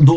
2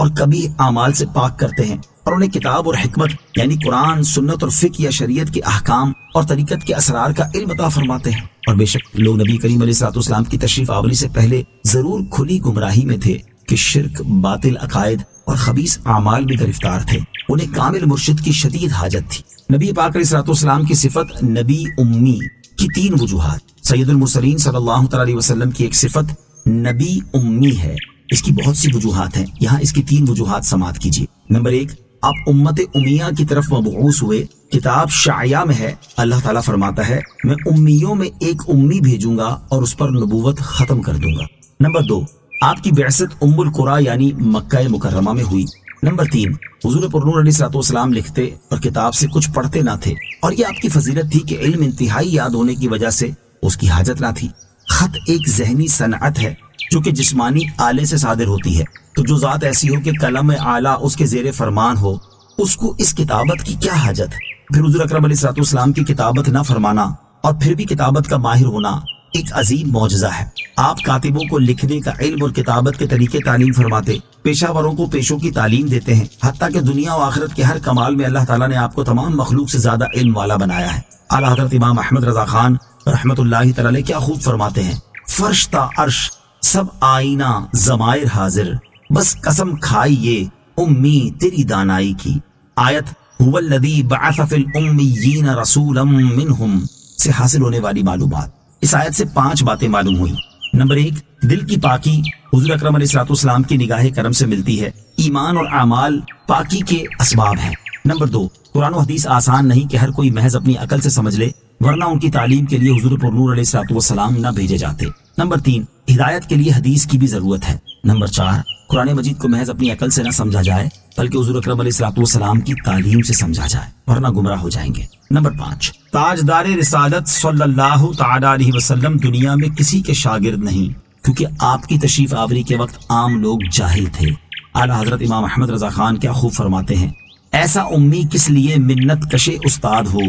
اور کبھی اعمال سے پاک کرتے ہیں، اور انہیں کتاب اور حکمت یعنی قرآن، سنت اور فقہ یا شریعت کے احکام اور طریقت کے اسرار کا علم عطا فرماتے ہیں۔ اور بے شک لوگ نبی کریم علیہ الصلوۃ والسلام کی تشریف آوری سے پہلے ضرور کھلی گمراہی میں تھے کہ شرک، باطل عقائد اور خبیث اعمال میں گرفتار تھے۔ انہیں کامل مرشد کی شدید حاجت تھی۔ نبی پاک علیہ الصلوۃ والسلام کی صفت نبی امی کی 3 وجوہات۔ سید المرسلین صلی اللہ تعالی علیہ وسلم کی ایک صفت نبی امی ہے، اس کی بہت سی وجوہات ہیں، یہاں اس کی 3 وجوہات سماعت کیجیے۔ نمبر 1، آپ امت امیہ کی طرف مبعوث ہوئے، کتاب شعیہ میں ہے، اللہ تعالیٰ فرماتا ہے میں امیوں میں ایک امی بھیجوں گا اور اس پر نبوت ختم کر دوں گا۔ نمبر 2، آپ کی بعثت ام القریٰ یعنی مکہ مکرمہ میں ہوئی۔ نمبر 3، حضور پرنور علیہ الصلوۃ والسلام لکھتے اور کتاب سے کچھ پڑھتے نہ تھے، اور یہ آپ کی فضیلت تھی کہ علم انتہائی یاد ہونے کی وجہ سے اس کی حاجت نہ تھی۔ خط ایک ذہنی صنعت ہے جو کہ جسمانی آلے سے صادر ہوتی ہے، تو جو ذات ایسی ہو کہ قلم اعلیٰ اس کے زیر فرمان ہو، اس کو اس کتابت کی کیا حاجت ہے؟ پھر حضور اکرم علیہ الصلوۃ والسلام کی کتابت نہ فرمانا اور پھر بھی کتابت کا ماہر ہونا ایک عظیم معجزہ ہے۔ آپ کاتبوں کو لکھنے کا علم اور کتابت کے طریقے تعلیم فرماتے، پیشہ وروں کو پیشوں کی تعلیم دیتے ہیں، حتیٰ کہ دنیا و آخرت کے ہر کمال میں اللہ تعالیٰ نے آپ کو تمام مخلوق سے زیادہ علم والا بنایا ہے۔ اعلیٰ حضرت امام احمد رضا خان رحمۃ اللہ تعالی علیہ کیا خوب فرماتے ہیں، فرش تا عرش سب آئینہ ضمائر حاضر، بس قسم کھائیے امی تیری دانائی کی۔ آیت هو الذی بعث فی الامیین رسولا منہم سے حاصل ہونے والی معلومات۔ اس آیت سے 5 باتیں معلوم ہوئی۔ نمبر 1، دل کی پاکی حضور اکرم علیہ الصلوۃ والسلام کی نگاہ کرم سے ملتی ہے، ایمان اور اعمال پاکی کے اسباب ہیں۔ نمبر 2، قرآن و حدیث آسان نہیں کہ ہر کوئی محض اپنی عقل سے سمجھ لے، ورنہ ان کی تعلیم کے لیے حضور پرنور علیہ الصلوۃ والسلام نہ بھیجے جاتے۔ نمبر 3، ہدایت کے لیے حدیث کی بھی ضرورت ہے۔ نمبر 4، قرآن مجید کو محض اپنی عقل سے نہ سمجھا جائے بلکہ حضور اکرم علیہ الصلوۃ والسلام کی تعلیم سے سمجھا جائے، ورنہ گمراہ ہو جائیں گے۔ نمبر 5، تاجدار رسالت صلی اللہ تعالی علیہ وسلم دنیا میں کسی کے شاگرد نہیں، کیونکہ آپ کی تشریف آوری کے وقت عام لوگ جاہل تھے۔ اعلیٰ حضرت امام احمد رضا خان کیا خوب فرماتے ہیں، ایسا امی کس لیے منت کشے استاد ہو،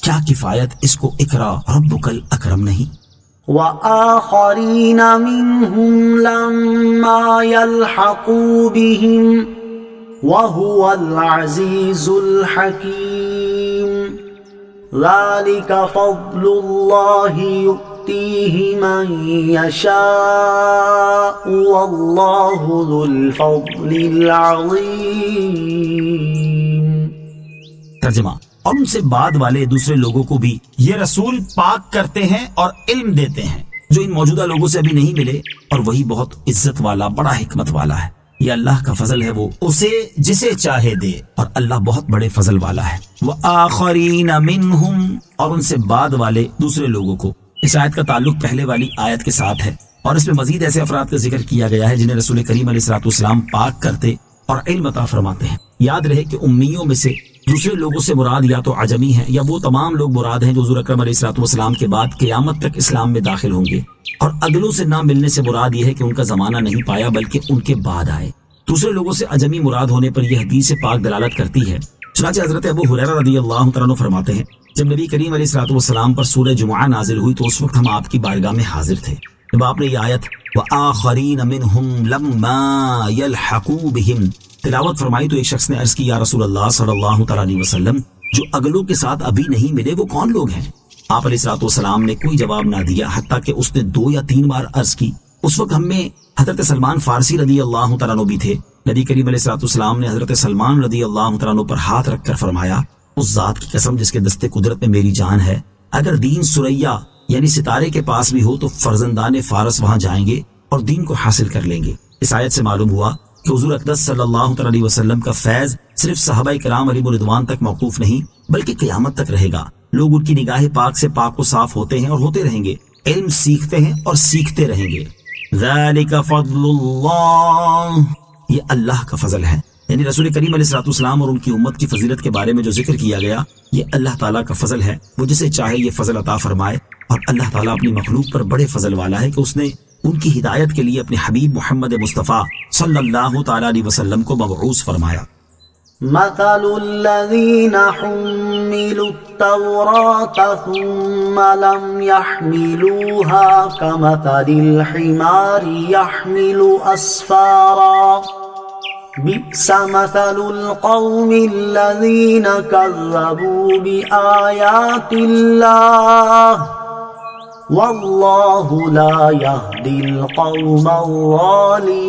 کیا کفایت اس کو اقرا ربک الاکرم نہیں۔ وآخرین منہم لما یلحقوا بہم وہو العزیز الحکیم ذلک فضل اللہ یؤتیہ من یشاء واللہ ذو الفضل العظیم۔ ترجمہ، اور ان سے بعد والے دوسرے لوگوں کو بھی یہ رسول پاک کرتے ہیں اور علم دیتے ہیں جو ان موجودہ لوگوں سے ابھی نہیں ملے، اور وہی بہت عزت والا، بڑا حکمت والا ہے۔ یہ اللہ کا فضل ہے، وہ اسے جسے چاہے دے، اور اللہ بہت بڑے فضل والا ہے۔ وآخرین منہم، اور ان سے بعد والے دوسرے لوگوں کو۔ اس آیت کا تعلق پہلے والی آیت کے ساتھ ہے، اور اس میں مزید ایسے افراد کا ذکر کیا گیا ہے جنہیں رسول کریم علیہ الصلوۃ والسلام پاک کرتے اور علم عطا فرماتے ہیں۔ یاد رہے کہ امیوں میں سے دوسرے لوگوں سے مراد یا تو عجمی ہیں یا وہ تمام لوگ مراد ہیں جو حضور اکرم علیہ الصلوۃ والسلام کے بعد قیامت تک اسلام میں داخل ہوں گے، اور اگلوں سے نہ ملنے سے مراد یہ ہے کہ ان کا زمانہ نہیں پایا بلکہ ان کے بعد آئے۔ دوسرے لوگوں سے عجمی مراد ہونے پر یہ حدیث پاک دلالت کرتی ہے۔ چنانچہ حضرت ابو ہریرہ رضی اللہ تعالیٰ عنہ فرماتے ہیں، جب نبی کریم علیہ الصلوۃ والسلام پر سورہ جمعہ نازل ہوئی تو اس وقت ہم آپ کی بارگاہ میں حاضر تھے۔ جب آپ نے یہ آیت وآخرین منہم لما یلحقوا بہم تلاوت فرمائی تو ایک شخص نے عرض کی، یا رسول اللہ صلی اللہ تعالیٰ علیہ وسلم، جو اگلوں کے ساتھ ابھی نہیں ملے وہ کون لوگ ہیں؟ آپ علیہ الصلوۃ والسلام نے کوئی جواب نہ دیا، حتیٰ کہ اس نے 2 یا 3 بار عرض کی۔ اس وقت ہم میں حضرت سلمان فارسی رضی اللہ تعالیٰ عنہ بھی تھے۔ نبی کریم علیہ الصلوۃ والسلام نے حضرت سلمان رضی اللہ تعالیٰ عنہ پر ہاتھ رکھ کر فرمایا، اس ذات کی قسم جس کے دستے قدرت میں میری جان ہے، اگر دین سریا یعنی ستارے کے پاس بھی ہو تو فرزندان فارس وہاں جائیں گے اور دین کو حاصل کر لیں گے۔ اس آیت سے معلوم ہوا کہ حضور اقدس صلی اللہ تعالی علیہ وسلم کا فیض صرف صحابہ کرام علیہ رضوان تک موقوف نہیں بلکہ قیامت تک رہے گا۔ لوگ ان کی نگاہ پاک سے پاک و صاف ہوتے ہیں اور ہوتے رہیں گے، علم سیکھتے ہیں اور سیکھتے رہیں گے۔ ذالک فضل اللہ، یہ اللہ کا فضل ہے، یعنی رسول کریم علیہ الصلوۃ والسلام اور ان کی امت کی فضیلت کے بارے میں جو ذکر کیا گیا یہ اللہ تعالیٰ کا فضل ہے، وہ جسے چاہے یہ فضل عطا فرمائے، اور اللہ تعالیٰ اپنی مخلوق پر بڑے فضل والا ہے کہ اس نے ان کی ہدایت کے لیے اپنے حبیب محمد مصطفیٰ صلی اللہ تعالی علیہ وسلم کو مبعوث فرمایا۔ مثل الذين حملوا التوراة ثم لم يحملوها كمثل الحمار يحمل أسفارا بئس مثل القوم الذين كذبوا بآيات الله والله لا يهدي القوم الظالمين۔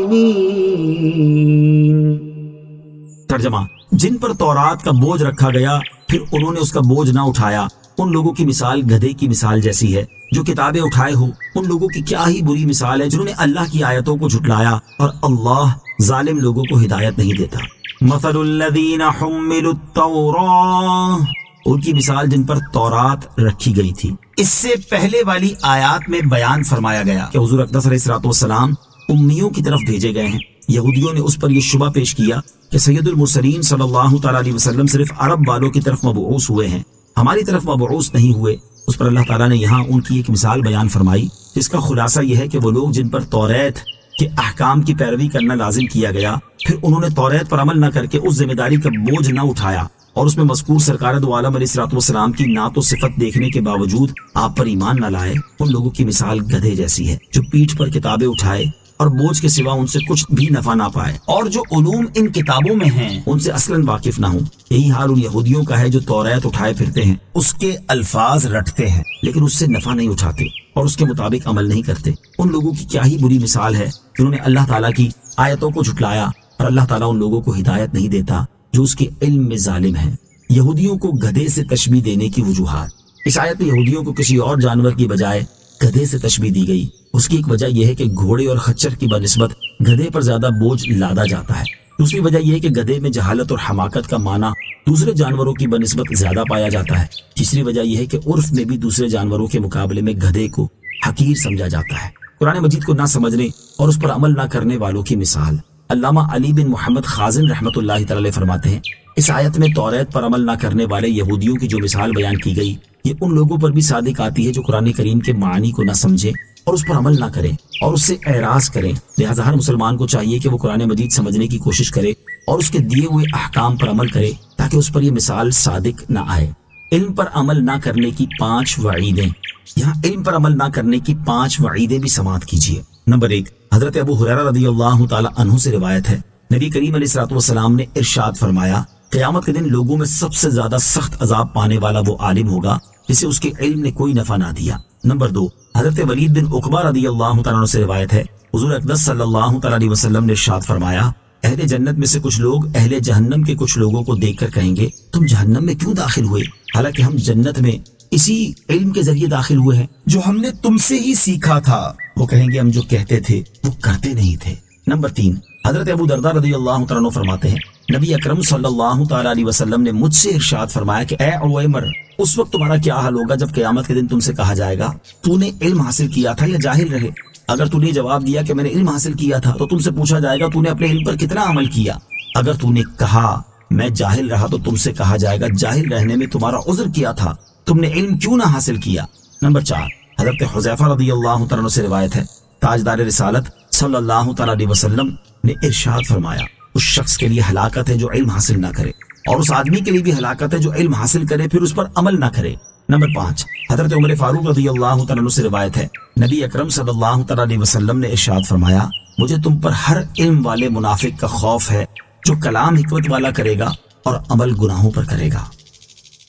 ترجمہ، جن پر تورات کا بوجھ رکھا گیا پھر انہوں نے اس کا بوجھ نہ اٹھایا، ان لوگوں کی مثال گدھے کی مثال جیسی ہے جو کتابیں اٹھائے ہو۔ ان لوگوں کی کیا ہی بری مثال ہے جنہوں نے اللہ کی آیتوں کو جھٹلایا، اور اللہ ظالم لوگوں کو ہدایت نہیں دیتا۔ مثل الذین حملوا التوراۃ، ان کی مثال جن پر تورات رکھی گئی تھی۔ اس سے پہلے والی آیات میں بیان فرمایا گیا کہ حضور اقدس علیہ الصلوۃ والسلام امیوں کی طرف بھیجے گئے ہیں۔ یہودیوں نے اس پر یہ شبہ پیش کیا کہ سید المرسلین صلی اللہ تعالیٰ علیہ وسلم صرف عرب والوں کی طرف مبعوث ہوئے ہیں، ہماری طرف مبعوث نہیں ہوئے۔ اس پر اللہ تعالیٰ نے یہاں ان کی ایک مثال بیان فرمائی، جس کا خلاصہ یہ ہے کہ وہ لوگ جن پر توریت کے احکام کی پیروی کرنا لازم کیا گیا، پھر انہوں نے توریت پر عمل نہ کر کے اس ذمہ داری کا بوجھ نہ اٹھایا، اور اس میں مذکور سرکار دو عالم علیہ الصلوۃ والسلام کی نعت و صفت دیکھنے کے باوجود آپ پر ایمان نہ لائے، ان لوگوں کی مثال گدھے جیسی ہے جو پیٹھ پر کتابیں اٹھائے اور بوجھ کے سوا ان سے کچھ بھی نفع نہ پائے، اور جو علوم ان کتابوں میں ہیں ان سے اصلاً واقف نہ ہوں۔ یہی حال ان یہودیوں کا ہے جو توریت اٹھائے پھرتے ہیں، اس کے الفاظ رٹتے ہیں لیکن اس سے نفع نہیں اٹھاتے اور اس کے مطابق عمل نہیں کرتے۔ ان لوگوں کی کیا ہی بری مثال ہے جنہوں نے اللہ تعالیٰ کی آیتوں کو جھٹلایا، اور اللہ تعالیٰ ان لوگوں کو ہدایت نہیں دیتا جو اس کے علم میں ظالم ہیں۔ یہودیوں کو گدھے سے تشبیہ دینے کی وجوہات۔ اس آیت میں یہودیوں کو کسی اور جانور کی بجائے گدھے سے تشبیہ دی گئی۔ اس کی ایک وجہ یہ ہے کہ گھوڑے اور خچر کی بنسبت گدھے پر زیادہ بوجھ لادا جاتا ہے۔ دوسری وجہ یہ ہے کہ گدھے میں جہالت اور حماقت کا معنی دوسرے جانوروں کی بنسبت زیادہ پایا جاتا ہے۔ تیسری وجہ یہ ہے کہ عرف میں بھی دوسرے جانوروں کے مقابلے میں گدھے کو حقیر سمجھا جاتا ہے۔ قرآن مجید کو نہ سمجھنے اور اس پر عمل نہ کرنے والوں کی مثال۔ علامہ علی بن محمد خازن رحمۃ اللہ تعالی فرماتے ہیں، اس آیت میں توریت پر عمل نہ کرنے والے یہودیوں کی جو مثال بیان کی گئی، یہ ان لوگوں پر بھی صادق آتی ہے جو قرآن کریم کے معنی کو نہ سمجھیں اور اس پر عمل نہ کریں اور اس سے اعراض کریں۔ لہٰذا ہر مسلمان کو چاہیے کہ وہ قرآن مجید سمجھنے کی کوشش کرے اور اس کے دیے ہوئے احکام پر عمل کرے تاکہ اس پر یہ مثال صادق نہ آئے۔ علم پر عمل نہ کرنے کی 5 وعیدیں۔ یہاں علم پر عمل نہ کرنے کی 5 وعیدیں بھی سماعت کیجیے۔ نمبر 1، حضرت ابو ہریرہ رضی اللہ تعالی عنہ سے روایت ہے، نبی کریم علیہ الصلوۃ والسلام نے ارشاد فرمایا، قیامت کے دن لوگوں میں سب سے زیادہ سخت عذاب پانے والا وہ عالم ہوگا جسے اس کے علم نے کوئی نفع نہ دیا۔ نمبر 2، حضرت ولید بن عقبہ رضی اللہ تعالیٰ عنہ سے روایت ہے، حضور اقدس صلی اللہ تعالیٰ علیہ وسلم نے ارشاد فرمایا، اہل جنت میں سے کچھ لوگ اہل جہنم کے کچھ لوگوں کو دیکھ کر کہیں گے، تم جہنم میں کیوں داخل ہوئے، حالانکہ ہم جنت میں اسی علم کے ذریعے داخل ہوئے ہیں جو ہم نے تم سے ہی سیکھا تھا۔ وہ کہیں گے ہم جو کہتے تھے وہ کرتے نہیں تھے۔ نمبر 3، حضرت ابو درداء رضی اللہ تعالیٰ عنہ فرماتے ہیں، نبی اکرم صلی اللہ تعالیٰ علیہ وسلم نے مجھ سے ارشاد فرمایا کہ اے عویمر، اس وقت تمہارا کیا حال ہوگا جب قیامت کے دن تم سے کہا جائے گا تو نے علم حاصل کیا تھا یا جاہل رہے؟ اگر تو نے جواب دیا کہ میں نے علم حاصل کیا تھا تو تم سے پوچھا جائے گا تو نے اپنے علم پر کتنا عمل کیا؟ اگر تو نے کہا میں جاہل رہا تو تم سے کہا جائے گا جاہل رہنے میں تمہارا عذر کیا تھا، تم نے علم کیوں نہ حاصل کیا؟ نمبر 4، حضرت حذیفہ رضی اللہ تعالیٰ عنہ سے روایت ہے، تاجدار رسالت صلی اللہ تعالیٰ علیہ وسلم نے ارشاد فرمایا، اس شخص کے لیے ہلاکت ہے جو علم حاصل نہ کرے، اور اس آدمی کے لیے بھی ہلاکت ہے جو علم حاصل کرے پھر اس پر عمل نہ کرے۔ نمبر 5، حضرت عمر فاروق رضی اللہ تعالیٰ عنہ سے روایت ہے، نبی اکرم صلی اللہ تعالیٰ علیہ وسلم نے ارشاد فرمایا، مجھے تم پر ہر علم والے منافق کا خوف ہے جو کلام حکمت والا کرے گا اور عمل گناہوں پر کرے گا۔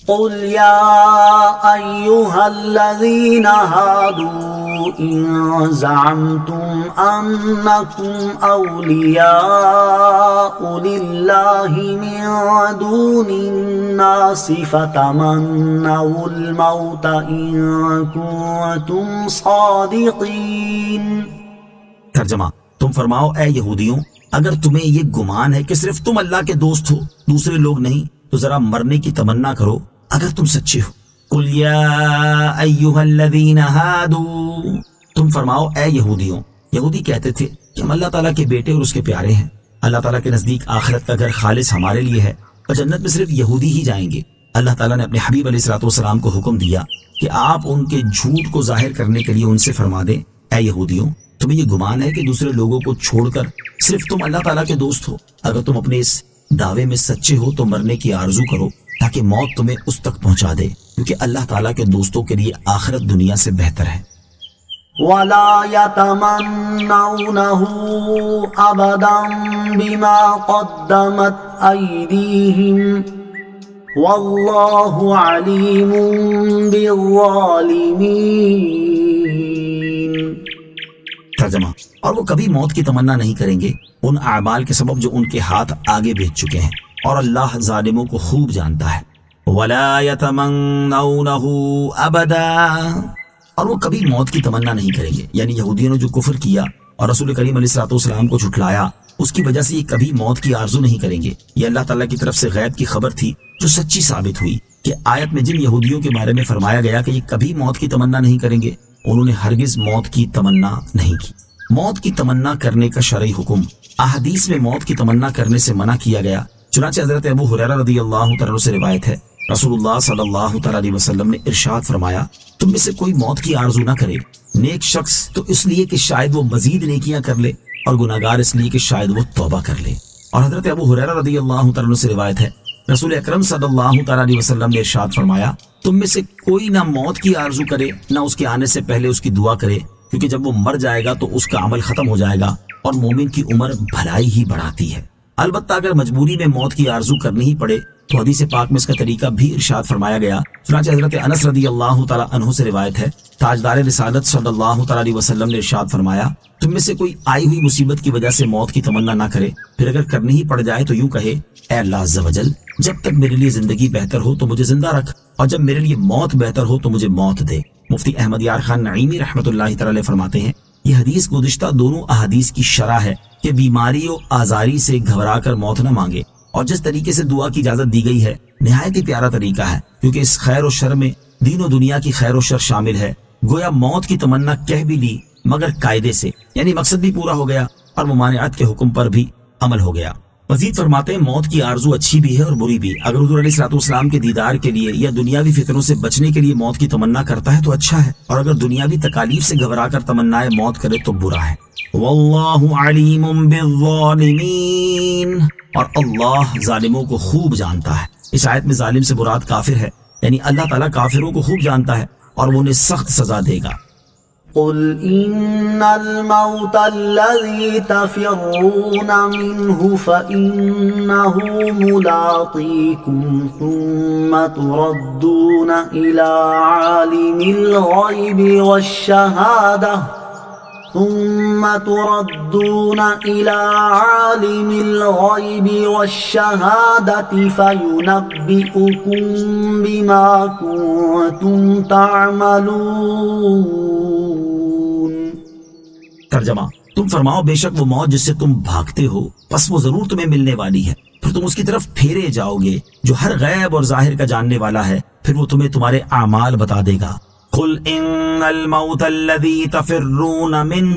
قل يا أيها الذين هادوا إن زعمتم أنكم أولياء لله من دون الناس فتمنوا الموت إن كنتم صادقين۔ ترجمہ، تم فرماؤ اے یہودیوں، اگر تمہیں یہ گمان ہے کہ صرف تم اللہ کے دوست ہو، دوسرے لوگ نہیں، تو ذرا مرنے کی تمنا کرو اگر تم سچے ہو۔ قل یا ایھا الذین ہادوا، تم فرماؤ اے یہودیوں۔ یہودی کہتے تھے کہ ہم اللہ تعالیٰ کے بیٹے اور اس کے پیارے ہیں، اللہ تعالیٰ کے نزدیک آخرت کا گھر خالص ہمارے لیے ہے اور جنت میں صرف یہودی ہی جائیں گے۔ اللہ تعالیٰ نے اپنے حبیب علیہ الصلوۃ والسلام کو حکم دیا کہ آپ ان کے جھوٹ کو ظاہر کرنے کے لیے ان سے فرما دیں، اے یہودیوں، تمہیں یہ گمان ہے کہ دوسرے لوگوں کو چھوڑ کر صرف تم اللہ تعالیٰ کے دوست ہو؟ اگر تم اپنے اس دعوے میں سچے ہو تو مرنے کی آرزو کرو تاکہ موت تمہیں اس تک پہنچا دے، کیونکہ اللہ تعالیٰ کے دوستوں کے لیے آخرت دنیا سے بہتر ہے۔ ولا يتمنونه أبدا بما قدمت أيديهم والله عليم بالظالمين. ترجمہ: اور وہ کبھی موت کی تمنا نہیں کریں گے ان اعمال کے سبب جو ان کے ہاتھ آگے بھیج چکے ہیں، اور اللہ ظالموں کو خوب جانتا ہے. ولا يتمنونه ابدا، اور وہ کبھی موت کی تمنا نہیں کریں گے، یعنی یہودیوں نے جو کفر کیا اور رسول کریم علیہ الصلوۃ والسلام کو جھٹلایا، اس کی وجہ سے یہ کبھی موت کی آرزو نہیں کریں گے. یہ اللہ تعالیٰ کی طرف سے غیب کی خبر تھی جو سچی ثابت ہوئی کہ آیت میں جن یہودیوں کے بارے میں فرمایا گیا کہ یہ کبھی موت کی تمنا نہیں کریں گے، انہوں نے ہرگز موت کی تمنا نہیں کی. موت کی تمنا کرنے کا شرعی حکم احادیث میں موت کی تمنا کرنے سے منع کیا گیا. چنانچہ حضرت ابو ہریرہ رضی اللہ تعالیٰ عنہ سے روایت ہے، رسول اللہ صلی اللہ تعالیٰ علیہ وسلم نے ارشاد فرمایا، تم میں سے کوئی موت کی آرزو نہ کرے، نیک شخص تو اس لیے کہ شاید وہ مزید نیکیاں کر لے، اور گناہگار اس لیے کہ شاید وہ توبہ کر لے. اور حضرت ابو ہریرہ رضی اللہ تعالیٰ عنہ سے روایت ہے، رسول اکرم صلی اللہ تعالیٰ علیہ وسلم نے ارشاد فرمایا، تم میں سے کوئی نہ موت کی آرزو کرے نہ اس کے آنے سے پہلے اس کی دعا کرے، کیونکہ جب وہ مر جائے گا تو اس کا عمل ختم ہو جائے گا، اور مومن کی عمر بھلائی ہی بڑھاتی ہے. البتہ اگر مجبوری میں موت کی آرزو کرنی ہی پڑے تو حدیث پاک میں اس کا طریقہ بھی ارشاد فرمایا گیا. چنانچہ حضرت انس رضی اللہ تعالیٰ عنہ سے روایت ہے، تاجدار رسالت صلی اللہ تعالیٰ علیہ وسلم نے ارشاد فرمایا، تم میں سے کوئی آئی ہوئی مصیبت کی وجہ سے موت کی تمنا نہ کرے، پھر اگر کرنی ہی پڑ جائے تو یوں کہے، اے اللہ عز و جل، جب تک میرے لیے زندگی بہتر ہو تو مجھے زندہ رکھ، اور جب میرے لیے موت بہتر ہو تو مجھے موت دے. مفتی احمد یار خان نعیمی رحمۃ اللہ تعالی علیہ فرماتے ہیں، یہ حدیث گزشتہ دونوں احادیث کی شرح ہے کہ بیماری و آزاری سے گھبرا کر موت نہ مانگے، اور جس طریقے سے دعا کی اجازت دی گئی ہے نہایت ہی پیارا طریقہ ہے، کیونکہ اس خیر و شر میں دین و دنیا کی خیر و شر شامل ہے. گویا موت کی تمنا کہہ بھی لی مگر قاعدے سے، یعنی مقصد بھی پورا ہو گیا اور ممانعت کے حکم پر بھی عمل ہو گیا. مزید فرماتے ہیں، موت کی آرزو اچھی بھی ہے اور بری بھی. اگر حضور علیہ الصلوۃ والسلام کے دیدار کے لیے یا دنیاوی فتنوں سے بچنے کے لیے موت کی تمنا کرتا ہے تو اچھا ہے، اور اگر دنیاوی تکالیف سے گھبرا کر تمنائے موت کرے تو برا ہے. واللہ علیم بالظالمین، اور اللہ ظالموں کو خوب جانتا ہے. اس آیت میں ظالم سے مراد کافر ہے، یعنی اللہ تعالیٰ کافروں کو خوب جانتا ہے اور وہ انہیں سخت سزا دے گا. قل إن الموت الذي تفرون منه فإنه ملاقيكم ثم تردون إلى عالم الغيب والشهادة فينبئكم بما كنتم تعملون. ترجمہ: تم فرماؤ، بے شک وہ موت جس سے تم بھاگتے ہو پس وہ ضرور تمہیں ملنے والی ہے، پھر تم اس کی طرف پھیرے جاؤ گے جو ہر غیب اور ظاہر کا جاننے والا ہے، پھر وہ تمہیں تمہارے اعمال بتا دے گا. قل ان الموت الذی تفرون منہ،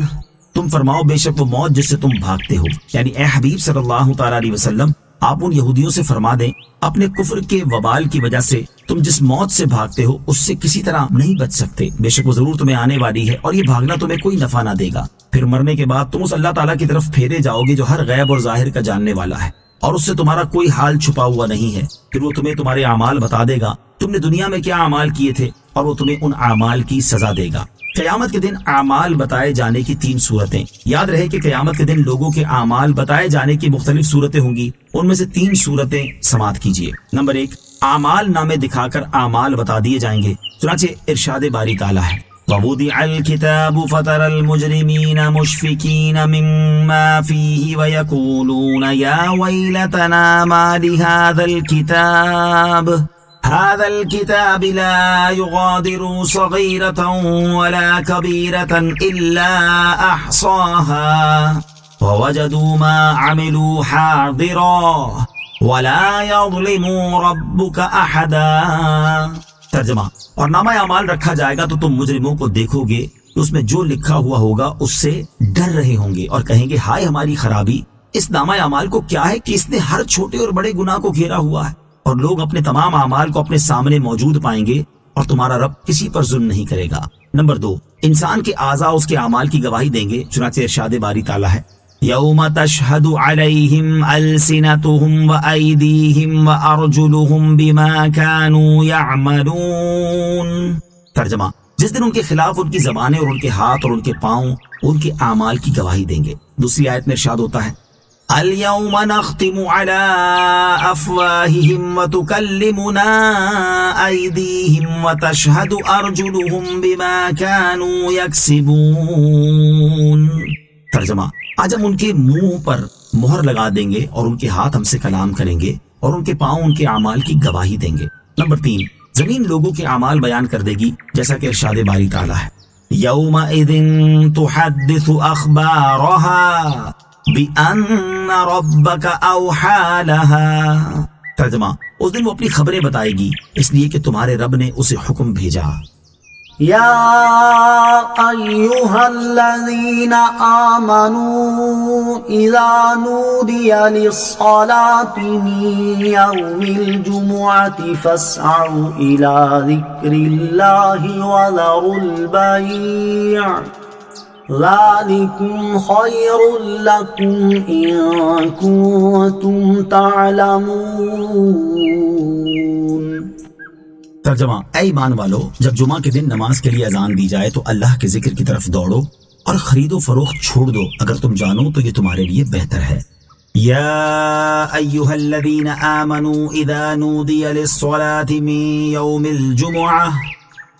تم فرماؤ بے شک وہ موت جس سے تم بھاگتے ہو، یعنی اے حبیب صلی اللہ تعالیٰ علیہ وسلم، آپ ان یہودیوں سے فرما دیں، اپنے کفر کے وبال کی وجہ سے تم جس موت سے بھاگتے ہو اس سے کسی طرح نہیں بچ سکتے، بے شک وہ ضرور تمہیں آنے والی ہے، اور یہ بھاگنا تمہیں کوئی نفع نہ دے گا. پھر مرنے کے بعد تم اس اللہ تعالیٰ کی طرف پھیرے جاؤ گے جو ہر غیب اور ظاہر کا جاننے والا ہے، اور اس سے تمہارا کوئی حال چھپا ہوا نہیں ہے. پھر وہ تمہیں تمہارے اعمال بتا دے گا، تم نے دنیا میں کیا اعمال کیے تھے، اور وہ تمہیں ان اعمال کی سزا دے گا. قیامت کے دن اعمال بتائے جانے کی 3 صورتیں. یاد رہے کہ قیامت کے دن لوگوں کے اعمال بتائے جانے کی مختلف صورتیں ہوں گی، ان میں سے 3 صورتیں سماعت کیجیے. نمبر 1، اعمال نامے دکھا کر اعمال بتا دیے جائیں گے. چنانچہ ارشاد باری تعالیٰ ہے، وَوُضِعَ الْكِتَابُ فَتَرَى الْمُجْرِمِينَ مُشْفِقِينَ مِمَّا فِيهِ وَيَقُولُونَ يَا وَيْلَتَنَا مَا لِهَذَا الْكِتَابِ لَا يُغَادِرُ صَغِيرَةً وَلَا كَبِيرَةً إِلَّا أَحْصَاهَا وَوَجَدُوا مَا عَمِلُوا حَاضِرًا وَلَا يَظْلِمُ رَبُّكَ أَحَدًا. ترجمہ: اور نامہ اعمال رکھا جائے گا تو تم مجرموں کو دیکھو گے کہ اس میں جو لکھا ہوا ہوگا اس سے ڈر رہے ہوں گے اور کہیں گے، ہائے ہماری خرابی، اس نامہ اعمال کو کیا ہے کہ اس نے ہر چھوٹے اور بڑے گناہ کو گھیرا ہوا ہے. اور لوگ اپنے تمام اعمال کو اپنے سامنے موجود پائیں گے اور تمہارا رب کسی پر ظلم نہیں کرے گا. نمبر 2، انسان کے اعضاء اس کے اعمال کی گواہی دیں گے. چنانچہ ارشاد باری تعالیٰ ہے، یوم تشہد علیہم السنتہم وایدیہم وارجلہم بما کانوا یعملون. ترجمہ: جس دن ان کے خلاف ان کی زبانیں اور ان کے ہاتھ اور ان کے پاؤں ان کے اعمال کی گواہی دیں گے۔ دوسری آیت میں ارشاد ہوتا ہے اليوم نختم على افواههم وتكلمنا ايديهم وتشهد ارجلهم بما كانوا يكسبون۔ ترجمہ، آج ہم ان کے منہ پر مہر لگا دیں گے اور ان کے ہاتھ ہم سے کلام کریں گے اور ان کے پاؤں ان کے اعمال کی گواہی دیں گے۔ نمبر 3، زمین لوگوں کے اعمال بیان کر دے گی، جیسا کہ ارشاد باری تعالیٰ ہے یومئذ تحدث اخبارها بِأَنَّ رَبَّكَ أَوْحَى لَهَا۔ ترجمہ، اس دن وہ اپنی خبریں بتائے گی اس لیے کہ تمہارے رب نے اسے حکم بھیجا۔ یا ایہا الذین آمنوا اذا نودی للصلاة من یوم الجمعة فاسعوا الى ذکر اللہ وذروا البیع ذالکم خیر لکم ان کنتم تعلمون۔ ترجمہ، اے ایمان والو، جب جمعہ کے دن نماز کے لیے اذان دی جائے تو اللہ کے ذکر کی طرف دوڑو اور خرید و فروخت چھوڑ دو اگر تم جانو تو یہ تمہارے لیے بہتر ہے۔ یا ایہا الذین آمنوا اذا نودی للصلاة من یوم الجمعہ،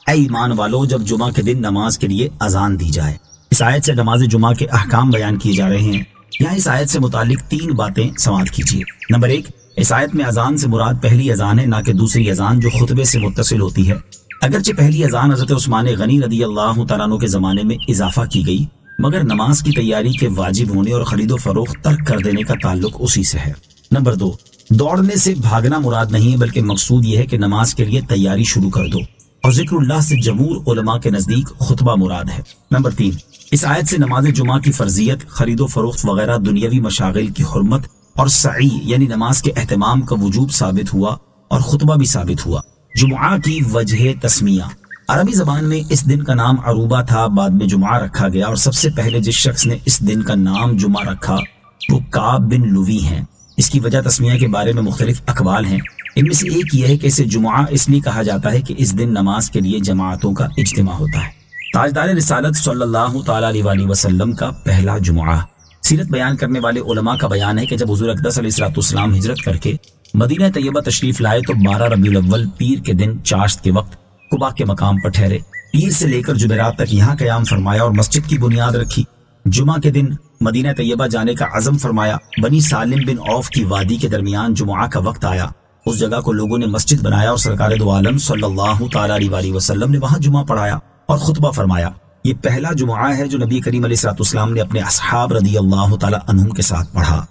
اے ایمان والو، جب جمعہ کے دن نماز کے لیے اذان دی جائے۔ اس آیت سے نماز جمعہ کے احکام بیان کیے جا رہے ہیں۔ یہاں اس آیت سے متعلق 3 باتیں سماعت کیجیے۔ نمبر 1، اس آیت میں اذان سے مراد پہلی اذان ہے، نہ کہ دوسری اذان جو خطبے سے متصل ہوتی ہے۔ اگرچہ پہلی اذان حضرت عثمان غنی رضی اللہ تعالیٰ عنہ کے زمانے میں اضافہ کی گئی، مگر نماز کی تیاری کے واجب ہونے اور خرید و فروخت ترک کر دینے کا تعلق اسی سے ہے۔ نمبر 2، دوڑنے سے بھاگنا مراد نہیں بلکہ مقصود یہ ہے کہ نماز کے لیے تیاری شروع کر دو، اور ذکر اللہ سے جمہور علماء کے نزدیک خطبہ مراد ہے۔ نمبر 3، اس آیت سے نماز جمعہ کی فرضیت، خرید و فروخت وغیرہ دنیاوی مشاغل کی حرمت اور سعی یعنی نماز کے اہتمام کا وجوب ثابت ہوا اور خطبہ بھی ثابت ہوا۔ جمعہ کی وجہ تسمیہ، عربی زبان میں اس دن کا نام عروبہ تھا، بعد میں جمعہ رکھا گیا، اور سب سے پہلے جس شخص نے اس دن کا نام جمعہ رکھا وہ کعب بن لوی ہیں۔ اس کی وجہ تسمیہ کے بارے میں مختلف اقوال ہیں، ان میں سے ایک یہ ہے کہ اسے جمعہ اس لیے کہا جاتا ہے کہ اس دن نماز کے لیے جماعتوں کا اجتماع ہوتا ہے۔ تاجدار رسالت صلی اللہ تعالیٰ علیہ وسلم کا پہلا جمعہ۔ سیرت بیان کرنے والے علماء کا بیان ہے کہ جب حضور اقدس علیہ الصلوۃ والسلام ہجرت کر کے مدینہ طیبہ تشریف لائے تو 12 ربیع الاول پیر کے دن چاشت کے وقت قباء کے مقام پر ٹھہرے، پیر سے لے کر جمعرات تک یہاں قیام فرمایا اور مسجد کی بنیاد رکھی۔ جمعہ کے دن مدینہ طیبہ جانے کا عزم فرمایا۔ بنی سالم بن عوف کی وادی کے درمیان جمعہ کا وقت آیا، اس جگہ کو لوگوں نے مسجد بنایا اور سرکار دو عالم صلی اللہ تعالیٰ علیہ وسلم نے وہاں جمعہ پڑھایا اور خطبہ فرمایا۔ یہ پہلا جمعہ ہے جو نبی کریم علیہ الصلوۃ والسلام نے اپنے اصحاب رضی اللہ تعالیٰ عنہم کے ساتھ پڑھا۔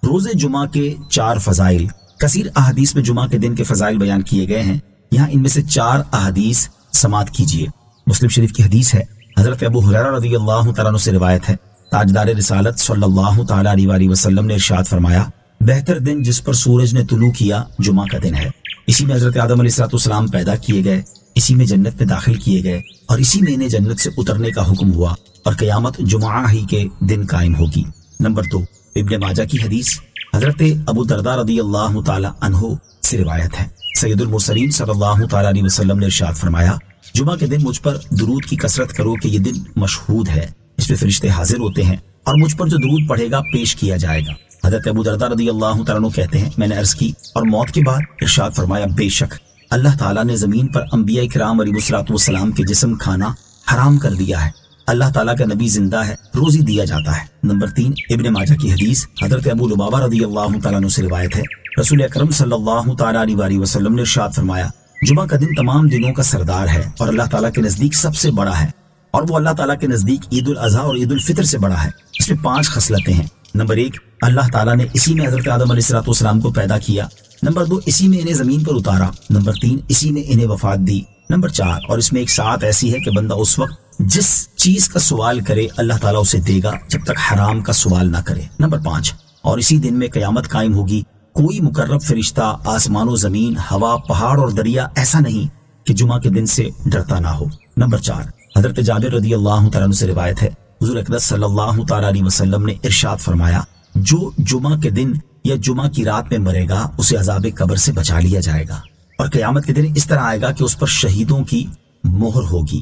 روز جمعہ کے 4 فضائل، کثیر احادیث میں جمعہ کے دن کے فضائل بیان کیے گئے ہیں، یہاں ان میں سے 4 احادیث سماعت کیجیے۔ مسلم شریف کی حدیث ہے، حضرت ابو ہریرہ رضی اللہ تعالیٰ عنہ سے روایت ہے، تاجدار رسالت صلی اللہ تعالیٰ علیہ وسلم نے ارشاد فرمایا، بہتر دن جس پر سورج نے طلوع کیا جمعہ کا دن ہے۔ اسی میں حضرت آدم علیہ السلام پیدا کیے گئے، اسی میں جنت میں داخل کیے گئے، اور اسی میں انہیں جنت سے اترنے کا حکم ہوا، اور قیامت جمعہ ہی کے دن قائم ہوگی۔ نمبر 2، ابن ماجہ کی حدیث، حضرت ابو درداء رضی اللہ تعالیٰ عنہ سے روایت ہے، سید المرسلین صلی اللہ تعالیٰ علیہ وسلم نے ارشاد فرمایا، جمعہ کے دن مجھ پر درود کی کثرت کرو کہ یہ دن مشہود ہے، اس میں فرشتے حاضر ہوتے ہیں اور مجھ پر جو درود پڑھے گا پیش کیا جائے گا۔ حضرت ابو درداء رضی اللہ تعالیٰ عنہ کہتے ہیں، میں نے عرض کی اور موت کے بعد ارشاد فرمایا، بے شک اللہ تعالیٰ نے زمین پر انبیاء کرام علیہ الصلوۃ والسلام کے جسم کھانا حرام کر دیا ہے، اللہ تعالیٰ کا نبی زندہ ہے، روزی دیا جاتا ہے۔ نمبر 3، ابن ماجہ کی حدیث، حضرت ابو لبابہ رضی اللہ تعالیٰ عنہ سے روایت ہے، رسول اکرم صلی اللہ تعالیٰ علیہ وسلم نے ارشاد فرمایا، جمعہ کا دن تمام دنوں کا سردار ہے اور اللہ تعالیٰ کے نزدیک سب سے بڑا ہے، اور وہ اللہ تعالیٰ کے نزدیک عید الاضحیٰ اور عید الفطر سے بڑا ہے۔ اس میں 5 خصلتیں ہیں۔ نمبر 1، اللہ تعالیٰ نے اسی میں حضرت آدم علیہ الصلوۃ والسلام کو پیدا کیا۔ نمبر 2، اسی میں انہیں زمین پر اتارا۔ نمبر 3، اسی میں انہیں وفات دی۔ نمبر 4، اور اس میں ایک ساتھ ایسی ہے کہ بندہ اس وقت جس چیز کا سوال کرے اللہ تعالیٰ اسے دے گا جب تک حرام کا سوال نہ کرے۔ نمبر 5، اور اسی دن میں قیامت قائم ہوگی، کوئی مقرب فرشتہ آسمان و زمین، ہوا، پہاڑ اور دریا ایسا نہیں کہ جمعہ کے دن سے ڈرتا نہ ہو۔ نمبر 4، حضرت جابر رضی اللہ تعالیٰ عنہ سے روایت ہے، حضور اقدس صلی اللہ تعالیٰ علیہ وسلم نے ارشاد فرمایا، جو جمعہ کے دن یا جمعہ کی رات میں مرے گا اسے عذاب قبر سے بچا لیا جائے گا، اور قیامت کے دن اس طرح آئے گا کہ اس پر شہیدوں کی مہر ہوگی۔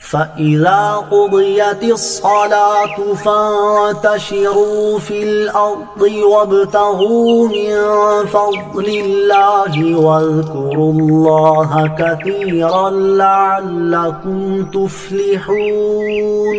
فَإِذَا قُضِيَتِ الصَّلَاةُ فَانتَشِرُوا فِي الْأَرْضِ وَابْتَغُوا مِن فَضْلِ اللَّهِ وَاذْكُرُوا اللَّهَ كَثِيرًا لَعَلَّكُمْ تُفْلِحُونَ۔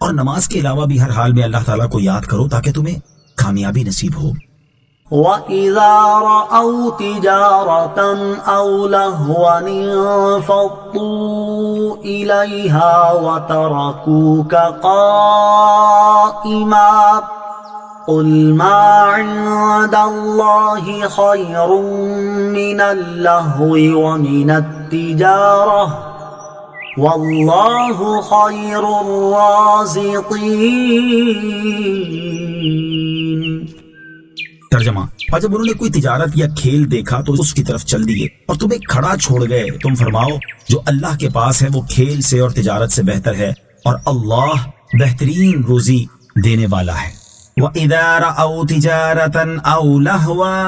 اور نماز کے علاوہ بھی ہر حال میں اللہ تعالیٰ کو یاد کرو تاکہ تمہیں کامیابی نصیب ہو۔ وَإِذَا رَأَوْا تِجَارَةً أَوْ لَهْوًا انفَضُّوا إِلَيْهَا وَتَرَكُوكَ قَائِمًا قُلْ مَا عِندَ اللَّهِ خَيْرٌ مِّنَ اللَّهْوِ وَمِنَ التِّجَارَةِ وَاللَّهُ خَيْرُ الرَّازِقِينَ۔ ترجمہ، اور جب انہوں نے کوئی تجارت یا کھیل دیکھا تو اس کی طرف چل دیے اور تمہیں کھڑا چھوڑ گئے، تم فرماؤ جو اللہ کے پاس ہے وہ کھیل سے اور تجارت سے بہتر ہے، اور اللہ بہترین روزی دینے والا ہے۔ وَإِذَا رَأَوْا تِجَارَةً أَوْ لَهْوًا،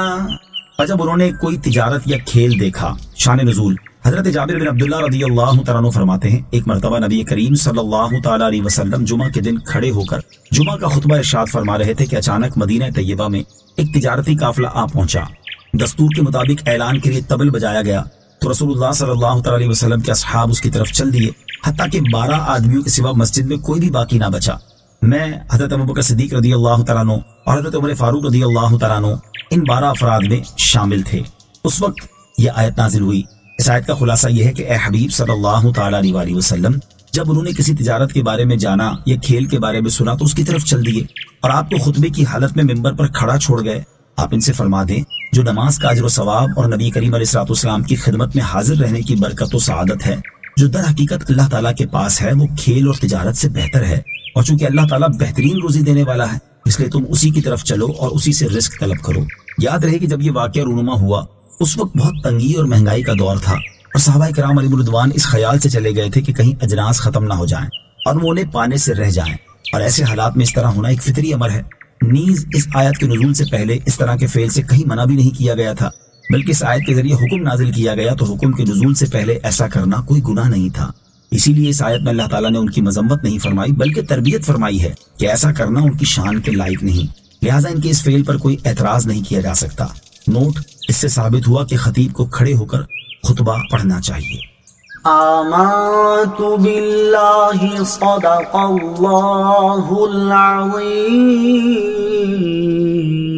اور جب انہوں نے کوئی تجارت یا کھیل دیکھا۔ شان نزول، حضرت جابر بن عبداللہ رضی اللہ تعالیٰ عنہ فرماتے ہیں ایک مرتبہ نبی کریم صلی اللہ تعالیٰ علیہ وسلم جمعہ کے دن کھڑے ہو کر جمعہ کا خطبہ ارشاد فرما رہے تھے کہ اچانک مدینہ طیبہ میں ایک تجارتی قافلہ آ پہنچا۔ دستور کے مطابق اعلان کے لیے طبل بجایا گیا تو رسول اللہ صلی اللہ تعالیٰ علیہ وسلم کے اصحاب اس کی طرف چل دیے، حتیٰ کہ 12 آدمیوں کے سوا مسجد میں کوئی بھی باقی نہ بچا۔ میں، حضرت ابوبکر صدیق رضی اللہ تعالیٰ عنہ اور حضرت عمر فاروق رضی اللہ تعالیٰ عنہ ان 12 افراد میں شامل تھے۔ اس وقت یہ آیت نازل ہوئی۔ اس آیت کا خلاصہ یہ ہے کہ اے حبیب صلی اللہ تعالیٰ علیہ وسلم، جب انہوں نے کسی تجارت کے بارے میں جانا یا کھیل کے بارے میں سنا تو اس کی طرف چل دیے اور آپ کو خطبے کی حالت میں ممبر پر کھڑا چھوڑ گئے۔ آپ ان سے فرما دیں جو نماز کا اجر و ثواب اور نبی کریم علیہ الصلوۃ والسلام کی خدمت میں حاضر رہنے کی برکت و سعادت ہے، جو در حقیقت اللہ تعالیٰ کے پاس ہے، وہ کھیل اور تجارت سے بہتر ہے، اور چونکہ اللہ تعالیٰ بہترین روزی دینے والا ہے اس لیے تم اسی کی طرف چلو اور اسی سے رزق طلب کرو۔ یاد رہے کہ جب یہ واقعہ رونما ہوا اس وقت بہت تنگی اور مہنگائی کا دور تھا، اور صحابہ کرام علیہم رضوان اس خیال سے چلے گئے تھے کہ کہیں اجناس ختم نہ ہو جائیں اور وہ انہیں پانے سے رہ جائیں، اور ایسے حالات میں اس طرح ہونا ایک فطری امر ہے۔ نیز اس آیت کے نزول سے پہلے اس طرح کے فعل سے کہیں منع بھی نہیں کیا گیا تھا، بلکہ اس آیت کے ذریعے حکم نازل کیا گیا تو حکم کے نزول سے پہلے ایسا کرنا کوئی گناہ نہیں تھا۔ اسی لیے اس آیت میں اللہ تعالیٰ نے ان کی مذمت نہیں فرمائی بلکہ تربیت فرمائی ہے کہ ایسا کرنا ان کی شان کے لائق نہیں، لہٰذا ان کے اس فعل پر کوئی اعتراض نہیں کیا جا سکتا۔ نوٹ، اس سے ثابت ہوا کہ خطیب کو کھڑے ہو کر خطبہ پڑھنا چاہیے۔ آمنت باللہ صدق اللہ العظیم۔